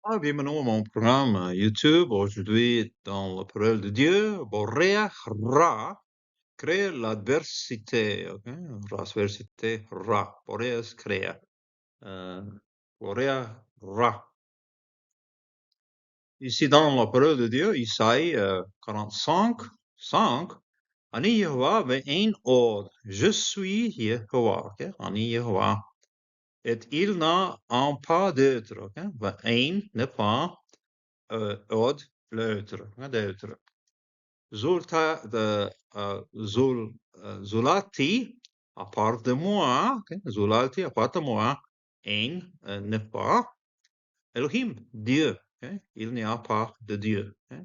Bienvenue à mon programme YouTube. Aujourd'hui, dans la parole de Dieu, Borea Ra, créer l'adversité. Okay? L'adversité Ra. Boreas créa. Borea Ra. Ici, dans la parole de Dieu, Isaïe 45, 5, Ani Yehovah ve'ein od. Je suis Yehovah. Okay? Ani Yehovah. Et il n'a en pas d'autre. Okay? Ve'ein n'est pas od l'autre. D'autre. Zulta de Zulati, à part de moi, okay? Zulati, à part de moi, ein n'est pas. Elohim, Dieu. Okay? Il n'y a pas de Dieu. Okay?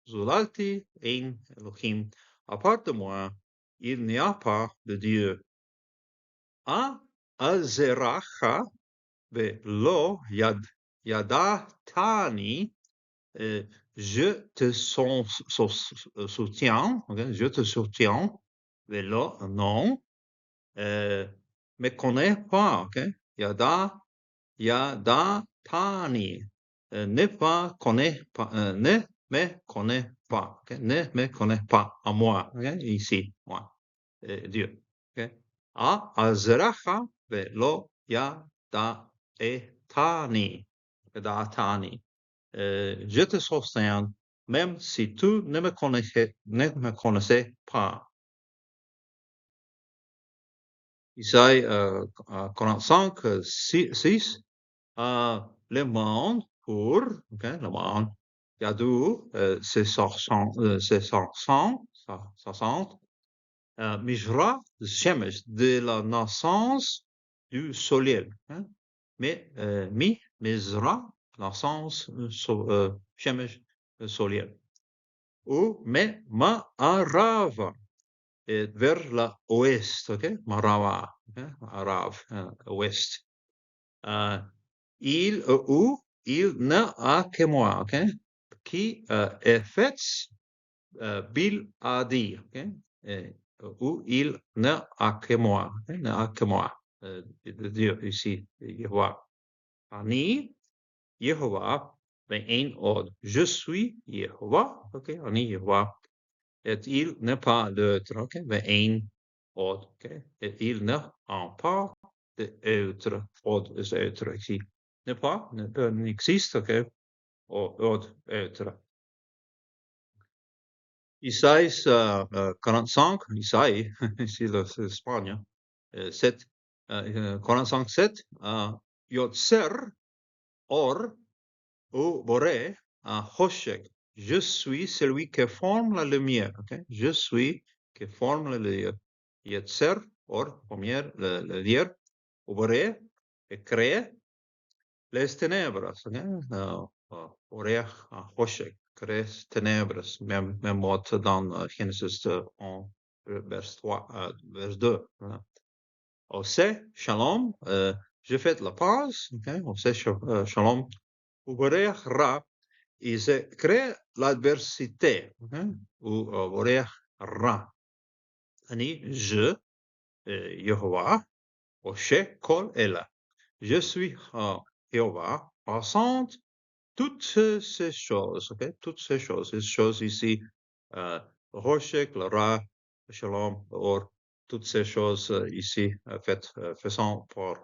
Zulati, ein Elohim. À part de moi, il n'y a pas de Dieu. A azeracha lo yadatani. Je te soutiens, okay? Je te soutiens, vélo, non, me connais pas, okay? Yada tani, ne pas connais pas, ne me connais pas, okay? Ne me connais pas à moi, okay? Ici, moi, Dieu, okay? A azracha vélo yada etani, je te soutiens, même si tu ne me connaissais pas. Isaïe 45, 6, le monde pour, okay, le monde, Yadou, c'est 60, Mijra, Shemesh, de la naissance du soleil. Hein? Mais, Mizra, naissance, Shemesh, soleil. Ou, mais, Ma'arav, vers l'ouest, ok? Marava, okay? Arav, ouest. Il, ou, il n'a que moi, ok? Qui est fait, Bil a dit, ok? Ou il n'a que moi, okay? N'a que moi. Dieu ici, Yehovah. Ani, Yehovah, ve'ein od. Je suis Yehovah, ok? Ani Yehovah. Et il n'est pas l'autre, ok? Ve'ein od, ok? Et il n'a pas d'autre. Od is autre ici. N'est pas, n'existe, ok? Od, autre. Isaïe 45, Isaïe, ici l'Espagne, 7, 45, 7, Yotzer, or, ou boré, Hoshek. Je suis celui qui forme la lumière. Okay? Je suis qui forme la lumière. Yetzer, or, première, la lumière, ou boré, et crée les ténèbres. Okay? Boré, Hoshek. Crée ténèbres, même mot dans Genesis 1, vers 3, vers 2. On sait, shalom, je fais la pause, okay? On sait, shalom, ou boré, ra, il se crée l'adversité, okay? Ou boré, ra. Ani, je, Yehovah, Oshe, kol, ela. Je suis Yehovah, passant toutes ces choses, okay? Toutes ces choses ici, Roshek, le Ra, Shalom, or toutes ces choses ici faites, faisant pour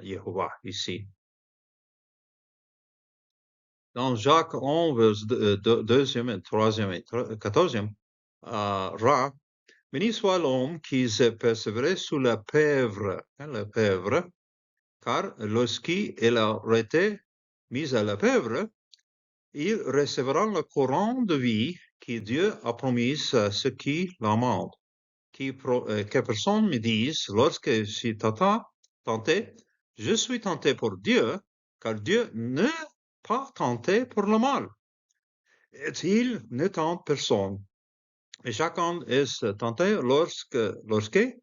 Yehovah ici. Dans Jacques 1, verset 2e et 3e et 14e, Ra, béni soit l'homme qui se persévère sous la pèvre, car lorsqu'il a été mis à la pèvre, il recevra le courant de vie que Dieu a promis à ceux qui l'amendent. Que personne me dise, lorsque je suis tenté, je suis tenté pour Dieu, car Dieu n'est pas tenté pour le mal. Et il ne tente personne. Et chacun est tenté lorsqu'il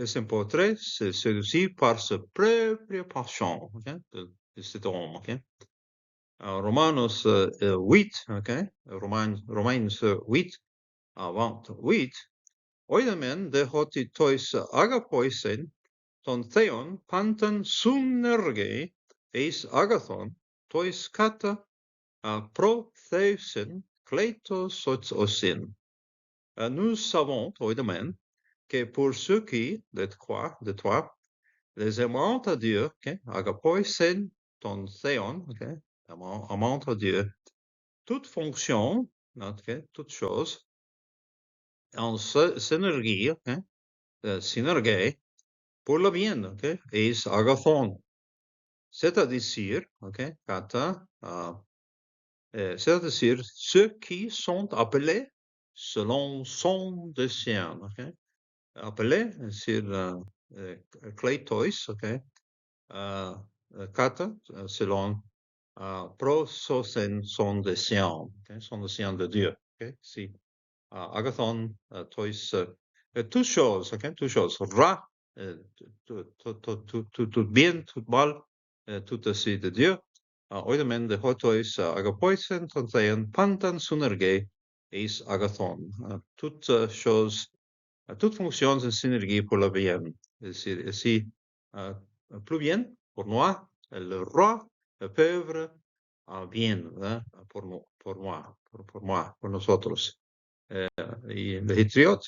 s'emporte celui-ci par sa propre passion, okay, de cet homme. Okay? Romanos 8, okay? Romains 8, 28, oidamen de hoti tois agapoisen ton theon pantan sunerge eis agathon tois kata, pro theusen, kleitos osin. Nous savons, évidemment, que pour ceux qui, de toi, les aimants à Dieu, okay, agapoisen ton theon, okay, amant à Dieu, toute fonction, okay, toute chose, en synergie, okay, synergie, pour le bien, okay, is agathon. C'est-à-dire, okay, kata, c'est-à-dire ceux qui sont appelés selon son dessein, okay? Appelés sur kleitois, okay? Kata, selon prososen son dessein, okay? Son dessein de Dieu, okay? Si agathon tois toutes choses, okay? Toutes choses, ra, tout bien, tout mal, tout aussi de Dieu. Oidament de hotois agapoisen tonthean pantan synergie is agathon. Toute chose, toute fonction en synergie pour le bien. C'est ici plus bien pour moi, le roi, le pauvre, bien pour moi, pour nosotros. Y le hitriot,